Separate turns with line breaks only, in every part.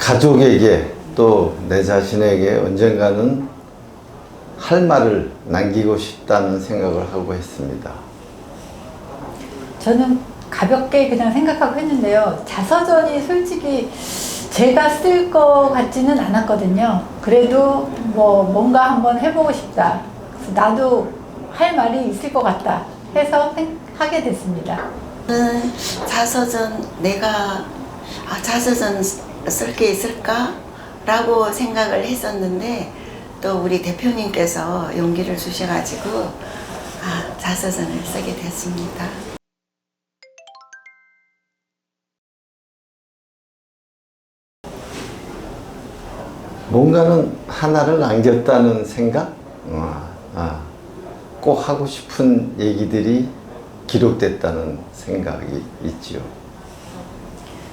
가족에게 또 내 자신에게 언젠가는 할 말을 남기고 싶다는 생각을 하고 했습니다.
저는 가볍게 그냥 생각하고 했는데요. 자서전이 솔직히 제가 쓸 것 같지는 않았거든요. 그래도 뭔가 한번 해보고 싶다. 그래서 나도 할 말이 있을 것 같다 해서 하게 됐습니다.
저는 자서전 내가 자서전 쓸 게 있을까? 라고 생각을 했었는데 또 우리 대표님께서 용기를 주셔가지고 자서전을 쓰게 됐습니다.
뭔가는 하나를 남겼다는 생각? 꼭 하고 싶은 얘기들이 기록됐다는 생각이 있지요.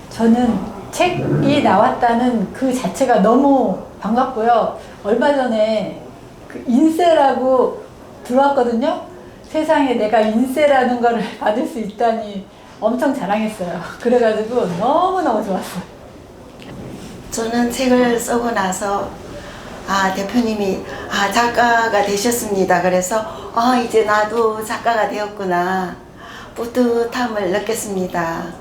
저는 책이 나왔다는 그 자체가 너무 반갑고요. 얼마 전에 그 인쇄라고 들어왔거든요. 세상에 내가 인쇄라는 거를 받을 수 있다니 엄청 자랑했어요. 그래가지고 너무너무 좋았어요.
저는 책을 쓰고 나서 대표님이 작가가 되셨습니다. 그래서 이제 나도 작가가 되었구나 뿌듯함을 느꼈습니다.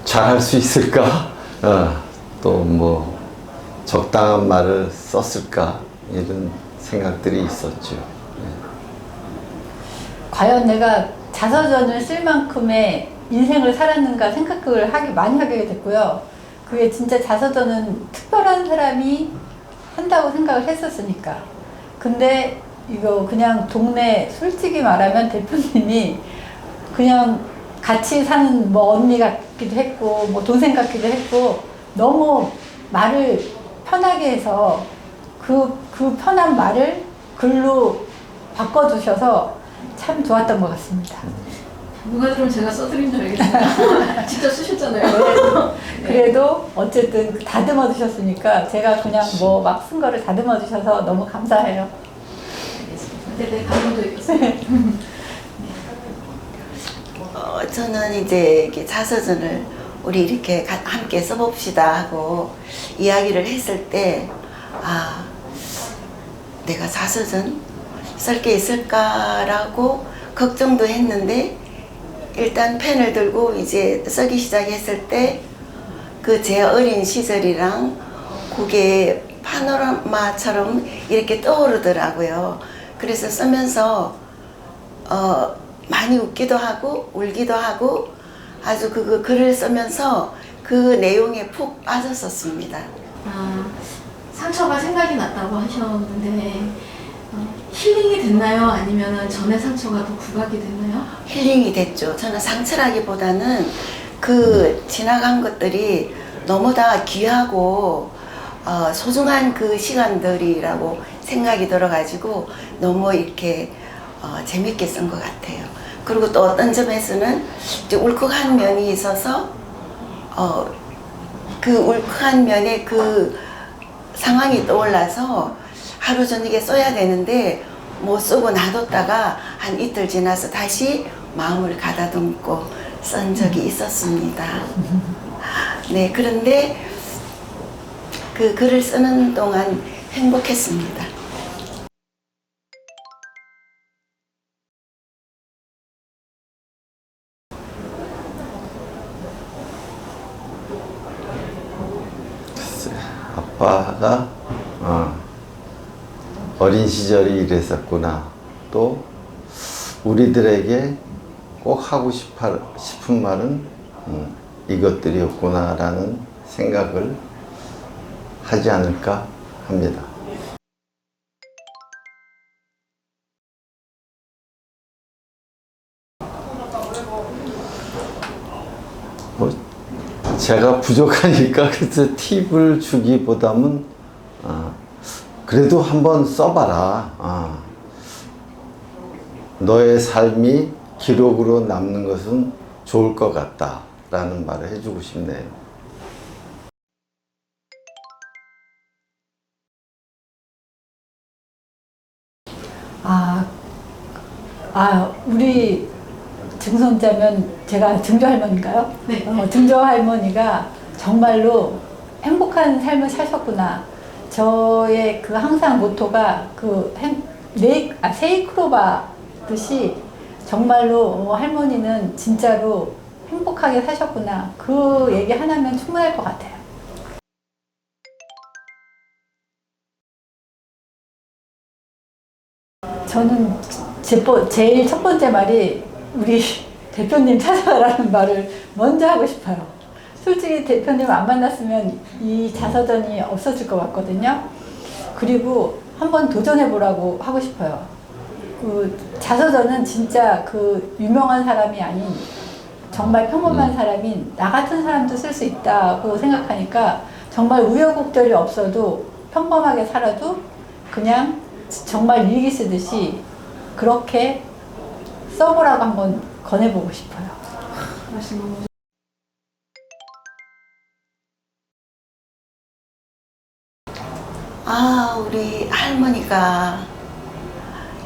잘할 수 있을까? 또 뭐 적당한 말을 썼을까? 이런 생각들이 있었죠.
과연 내가 자서전을 쓸 만큼의 인생을 살았는가 생각을 많이 하게 됐고요. 그게 진짜 자서전은 특별한 사람이 한다고 생각을 했었으니까. 근데 이거 그냥 동네, 솔직히 말하면 대표님이 그냥 같이 사는 언니 같기도 했고 동생 같기도 했고 너무 말을 편하게 해서 그 편한 말을 글로 바꿔주셔서 참 좋았던 것 같습니다.
누가 들으면 제가 써드린 줄 알겠어요. 직접 쓰셨잖아요.
그래도 어쨌든 다듬어 주셨으니까 제가 그냥 막 쓴 거를 다듬어 주셔서 너무 감사해요.
알겠습니다. 네, 감동도 있었어요.
저는 이제 이렇게 자서전을 우리 이렇게 함께 써봅시다 하고 이야기를 했을 때 내가 자서전 쓸 게 있을까라고 걱정도 했는데 일단 펜을 들고 이제 쓰기 시작했을 때 그 제 어린 시절이랑 그게 파노라마처럼 이렇게 떠오르더라고요. 그래서 쓰면서 많이 웃기도 하고 울기도 하고 아주 그 글을 쓰면서 그 내용에 푹 빠졌었습니다.
상처가 생각이 났다고 하셨는데 힐링이 됐나요? 아니면 전에 상처가 더 부각이 됐나요?
힐링이 됐죠. 저는 상처라기보다는 그 지나간 것들이 너무 다 귀하고 소중한 그 시간들이라고 생각이 들어가지고 너무 이렇게 재밌게 쓴 것 같아요. 그리고 또 어떤 점에서는 이제 울컥한 면이 있어서 그 울컥한 면에 그 상황이 떠올라서 하루 저녁에 써야 되는데 못 쓰고 놔뒀다가 한 이틀 지나서 다시 마음을 가다듬고 쓴 적이 있었습니다. 네, 그런데 그 글을 쓰는 동안 행복했습니다.
아빠가 어린 시절이 이랬었구나. 또 우리들에게 꼭 하고 싶은 말은 이것들이었구나 라는 생각을 하지 않을까 합니다. 제가 부족하니까 그래서 팁을 주기보다는 그래도 한번 써봐라. 너의 삶이 기록으로 남는 것은 좋을 것 같다 라는 말을 해주고 싶네요.
우리 증손자면 제가 증조 할머니인가요?
네.
증조 할머니가 정말로 행복한 삶을 사셨구나. 저의 그 항상 모토가 세이크로바 듯이 정말로 할머니는 진짜로 행복하게 사셨구나. 그 얘기 하나면 충분할 것 같아요. 저는 제일 첫 번째 말이 우리 대표님 찾아가라는 말을 먼저 하고 싶어요. 솔직히 대표님 안 만났으면 이 자서전이 없어질 것 같거든요. 그리고 한번 도전해보라고 하고 싶어요. 그 자서전은 진짜 그 유명한 사람이 아닌 정말 평범한 사람인 나 같은 사람도 쓸 수 있다고 생각하니까 정말 우여곡절이 없어도 평범하게 살아도 그냥 정말 일기 쓰듯이 그렇게 써보라고 한번 권해보고 싶어요.
말씀 너무
우리 할머니가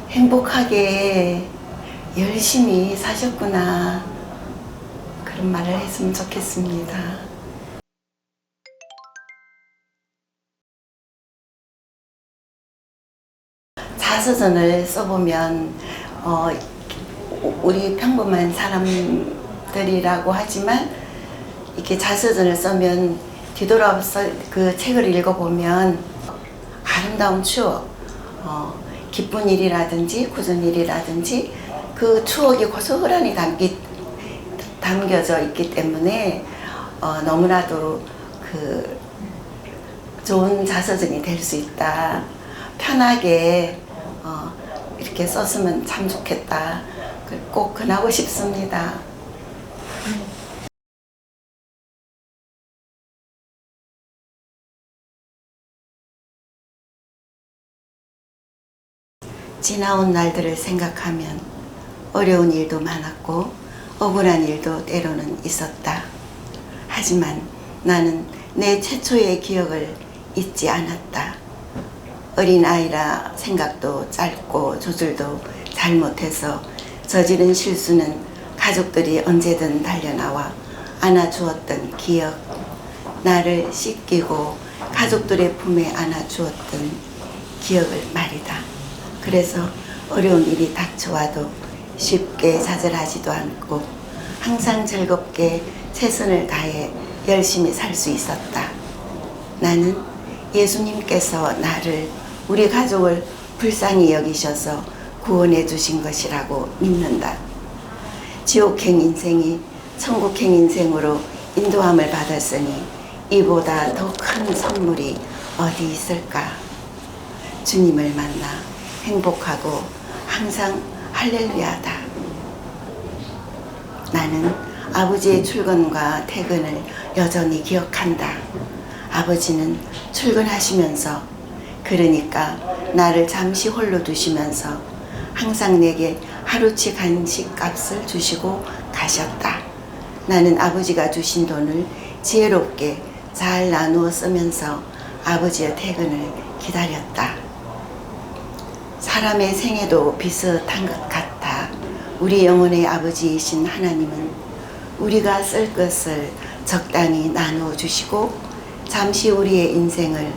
행복하게 열심히 사셨구나. 그런 말을 했으면 좋겠습니다. 자서전을 써보면 우리 평범한 사람들이라고 하지만 이렇게 자서전을 쓰면 뒤돌아서 그 책을 읽어보면 아름다운 추억, 기쁜 일이라든지 굳은 일이라든지 그 추억이 고스란히 담겨져 있기 때문에 너무나도 그 좋은 자서전이 될 수 있다. 편하게 이렇게 썼으면 참 좋겠다. 꼭 권하고 싶습니다. 지나온 날들을 생각하면 어려운 일도 많았고 억울한 일도 때로는 있었다. 하지만 나는 내 최초의 기억을 잊지 않았다. 어린아이라 생각도 짧고 조절도 잘못해서 저지른 실수는 가족들이 언제든 달려나와 안아주었던 기억, 나를 씻기고 가족들의 품에 안아주었던 기억을 말이다. 그래서 어려운 일이 닥쳐와도 쉽게 좌절하지도 않고 항상 즐겁게 최선을 다해 열심히 살 수 있었다. 나는 예수님께서 나를, 우리 가족을 불쌍히 여기셔서 구원해 주신 것이라고 믿는다. 지옥행 인생이 천국행 인생으로 인도함을 받았으니 이보다 더 큰 선물이 어디 있을까? 주님을 만나 행복하고 항상 할렐루야다. 나는 아버지의 출근과 퇴근을 여전히 기억한다. 아버지는 출근하시면서, 그러니까 나를 잠시 홀로 두시면서 항상 내게 하루치 간식 값을 주시고 가셨다. 나는 아버지가 주신 돈을 지혜롭게 잘 나누어 쓰면서 아버지의 퇴근을 기다렸다. 사람의 생애도 비슷한 것 같아. 우리 영혼의 아버지이신 하나님은 우리가 쓸 것을 적당히 나누어 주시고 잠시 우리의 인생을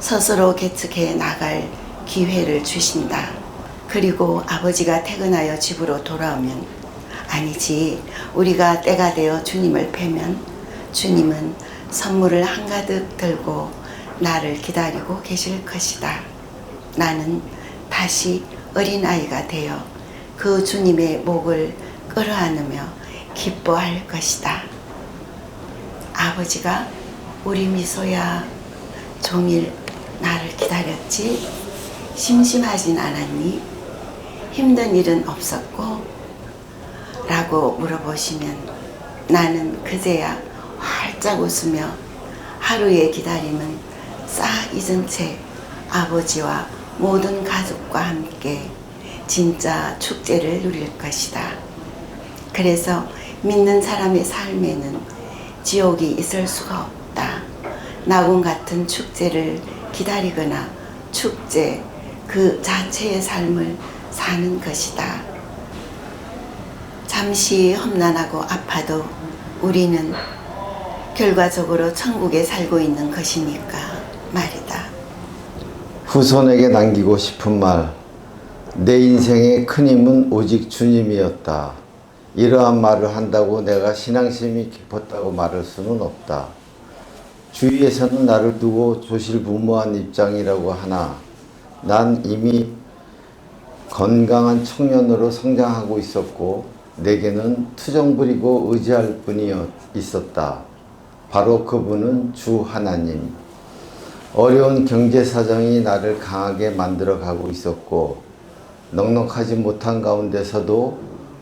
스스로 개척해 나갈 기회를 주신다. 그리고 아버지가 퇴근하여 집으로 돌아오면, 아니지, 우리가 때가 되어 주님을 뵈면 주님은 선물을 한가득 들고 나를 기다리고 계실 것이다. 나는 다시 어린아이가 되어 그 주님의 목을 끌어안으며 기뻐할 것이다. 아버지가 우리 미소야, 종일 나를 기다렸지? 심심하진 않았니? 힘든 일은 없었고? 라고 물어보시면 나는 그제야 활짝 웃으며 하루의 기다림은 싹 잊은 채 아버지와 모든 가족과 함께 진짜 축제를 누릴 것이다. 그래서 믿는 사람의 삶에는 지옥이 있을 수가 없다. 낙원 같은 축제를 기다리거나 축제 그 자체의 삶을 사는 것이다. 잠시 험난하고 아파도 우리는 결과적으로 천국에 살고 있는 것이니까 말이다.
후손에게 남기고 싶은 말. 내 인생의 큰 힘은 오직 주님이었다. 이러한 말을 한다고 내가 신앙심이 깊었다고 말할 수는 없다. 주위에서는 나를 두고 조실부무한 입장이라고 하나 난 이미 건강한 청년으로 성장하고 있었고 내게는 투정 부리고 의지할 분이 있었다. 바로 그분은 주 하나님. 어려운 경제 사정이 나를 강하게 만들어 가고 있었고 넉넉하지 못한 가운데서도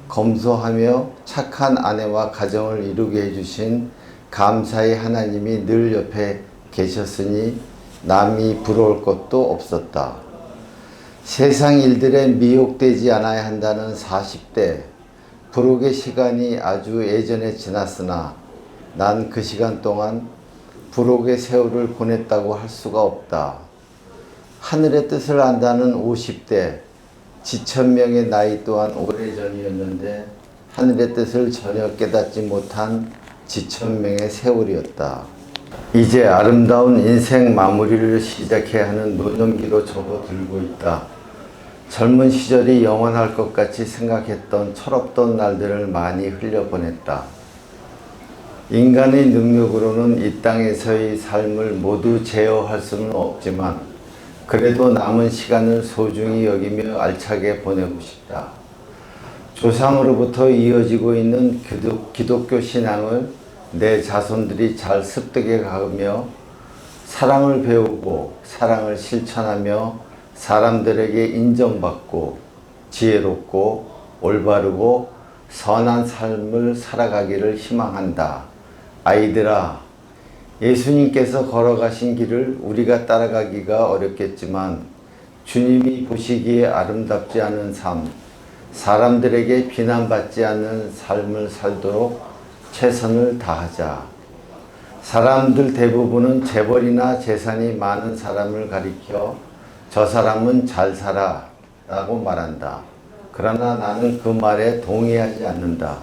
검소하며 착한 아내와 가정을 이루게 해주신 감사의 하나님이 늘 옆에 계셨으니 남이 부러울 것도 없었다. 세상 일들에 미혹되지 않아야 한다는 40대 부록의 시간이 아주 예전에 지났으나 난 그 시간 동안 부록의 세월을 보냈다고 할 수가 없다. 하늘의 뜻을 안다는 50대 지천명의 나이 또한 오래전이었는데 하늘의 뜻을 전혀 깨닫지 못한 지천명의 세월이었다. 이제 아름다운 인생 마무리를 시작해야 하는 노년기로 접어들고 있다. 젊은 시절이 영원할 것 같이 생각했던 철없던 날들을 많이 흘려보냈다. 인간의 능력으로는 이 땅에서의 삶을 모두 제어할 수는 없지만 그래도 남은 시간을 소중히 여기며 알차게 보내고 싶다. 조상으로부터 이어지고 있는 기독교 신앙을 내 자손들이 잘 습득해 가며 사랑을 배우고 사랑을 실천하며 사람들에게 인정받고 지혜롭고 올바르고 선한 삶을 살아가기를 희망한다. 아이들아, 예수님께서 걸어가신 길을 우리가 따라가기가 어렵겠지만 주님이 보시기에 아름답지 않은 삶, 사람들에게 비난받지 않는 삶을 살도록 최선을 다하자. 사람들 대부분은 재벌이나 재산이 많은 사람을 가리켜 저 사람은 잘 살아 라고 말한다. 그러나 나는 그 말에 동의하지 않는다.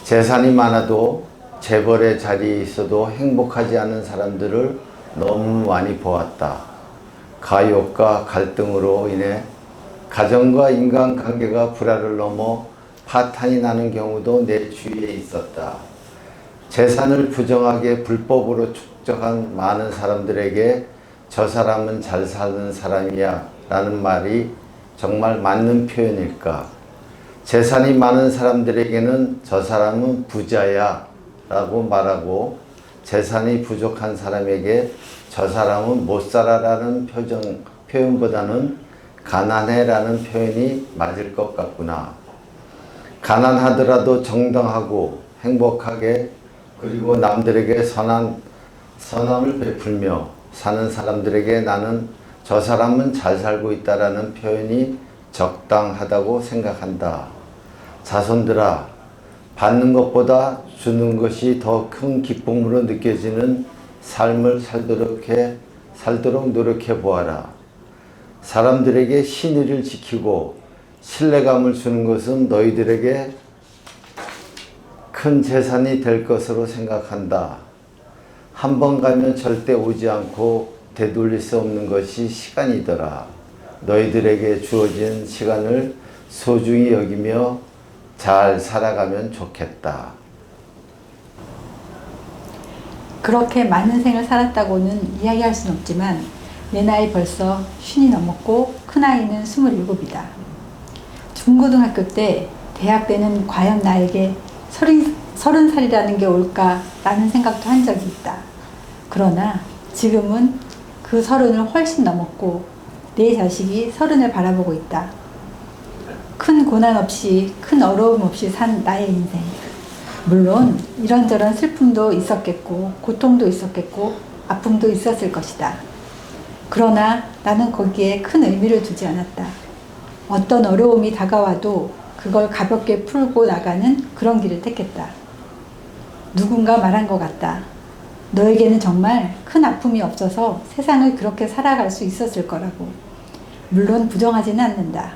재산이 많아도 재벌의 자리에 있어도 행복하지 않은 사람들을 너무 많이 보았다. 가욕과 갈등으로 인해 가정과 인간관계가 불화를 넘어 파탄이 나는 경우도 내 주위에 있었다. 재산을 부정하게 불법으로 축적한 많은 사람들에게 저 사람은 잘 사는 사람이야 라는 말이 정말 맞는 표현일까? 재산이 많은 사람들에게는 저 사람은 부자야 라고 말하고 재산이 부족한 사람에게 저 사람은 못 살아 라는 표현보다는 가난해 라는 표현이 맞을 것 같구나. 가난하더라도 정당하고 행복하게 그리고 남들에게 선함을 베풀며 사는 사람들에게 나는 저 사람은 잘 살고 있다라는 표현이 적당하다고 생각한다. 자손들아, 받는 것보다 주는 것이 더 큰 기쁨으로 느껴지는 삶을 살도록 노력해 보아라. 사람들에게 신의를 지키고 신뢰감을 주는 것은 너희들에게 큰 재산이 될 것으로 생각한다. 한 번 가면 절대 오지 않고 되돌릴 수 없는 것이 시간이더라. 너희들에게 주어진 시간을 소중히 여기며 잘 살아가면 좋겠다.
그렇게 많은 생을 살았다고는 이야기할 수는 없지만 내 나이 벌써 50이 넘었고 큰아이는 27이다. 중고등학교 때, 대학 때는 과연 나에게 30살이라는 게 올까라는 생각도 한 적이 있다. 그러나 지금은 그 30을 훨씬 넘었고 내 자식이 30을 바라보고 있다. 큰 고난 없이, 큰 어려움 없이 산 나의 인생. 물론 이런저런 슬픔도 있었겠고 고통도 있었겠고 아픔도 있었을 것이다. 그러나 나는 거기에 큰 의미를 두지 않았다. 어떤 어려움이 다가와도 그걸 가볍게 풀고 나가는 그런 길을 택했다. 누군가 말한 것 같다. 너에게는 정말 큰 아픔이 없어서 세상을 그렇게 살아갈 수 있었을 거라고. 물론 부정하지는 않는다.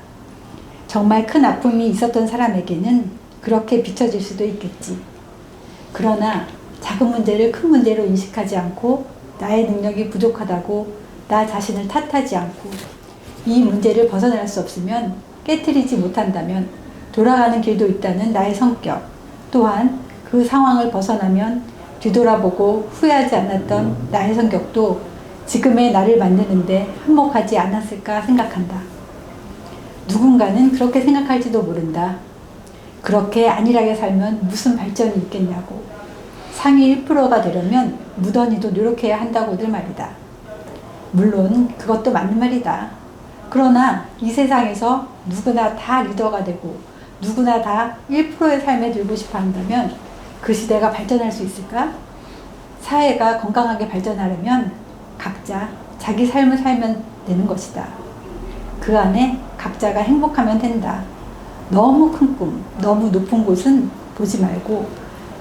정말 큰 아픔이 있었던 사람에게는 그렇게 비춰질 수도 있겠지. 그러나 작은 문제를 큰 문제로 인식하지 않고 나의 능력이 부족하다고 나 자신을 탓하지 않고 이 문제를 벗어날 수 없으면 깨트리지 못한다면 돌아가는 길도 있다는 나의 성격, 또한 그 상황을 벗어나면 뒤돌아보고 후회하지 않았던 나의 성격도 지금의 나를 만드는데 한몫하지 않았을까 생각한다. 누군가는 그렇게 생각할지도 모른다. 그렇게 안일하게 살면 무슨 발전이 있겠냐고. 상위 1%가 되려면 무던히도 노력해야 한다고들 말이다. 물론 그것도 맞는 말이다. 그러나 이 세상에서 누구나 다 리더가 되고 누구나 다 1%의 삶에 들고 싶어 한다면 그 시대가 발전할 수 있을까? 사회가 건강하게 발전하려면 각자 자기 삶을 살면 되는 것이다. 그 안에 각자가 행복하면 된다. 너무 큰 꿈, 너무 높은 곳은 보지 말고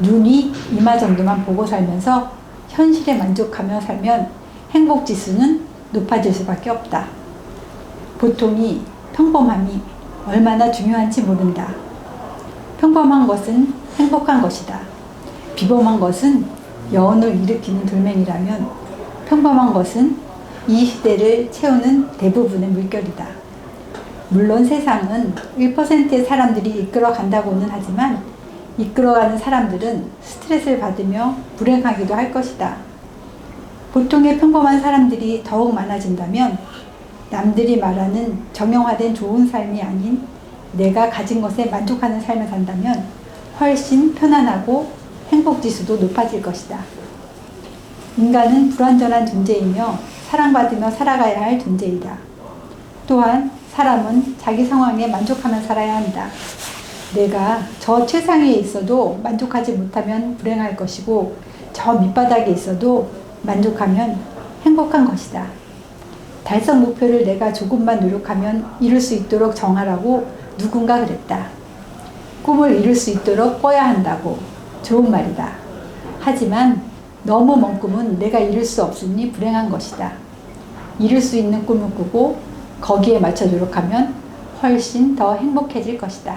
눈이 이마 정도만 보고 살면서 현실에 만족하며 살면 행복 지수는 높아질 수밖에 없다. 보통이 평범함이 얼마나 중요한지 모른다. 평범한 것은 행복한 것이다. 비범한 것은 여운을 일으키는 돌멩이라면 평범한 것은 이 시대를 채우는 대부분의 물결이다. 물론 세상은 1%의 사람들이 이끌어 간다고는 하지만 이끌어가는 사람들은 스트레스를 받으며 불행하기도 할 것이다. 보통의 평범한 사람들이 더욱 많아진다면 남들이 말하는 정형화된 좋은 삶이 아닌 내가 가진 것에 만족하는 삶을 산다면 훨씬 편안하고 행복지수도 높아질 것이다. 인간은 불완전한 존재이며 사랑받으며 살아가야 할 존재이다. 또한 사람은 자기 상황에 만족하며 살아야 한다. 내가 저 최상위에 있어도 만족하지 못하면 불행할 것이고 저 밑바닥에 있어도 만족하면 행복한 것이다. 달성 목표를 내가 조금만 노력하면 이룰 수 있도록 정하라고 누군가 그랬다. 꿈을 이룰 수 있도록 꿔야 한다고. 좋은 말이다. 하지만 너무 먼 꿈은 내가 이룰 수 없으니 불행한 것이다. 이룰 수 있는 꿈을 꾸고 거기에 맞춰 노력하면 훨씬 더 행복해질 것이다.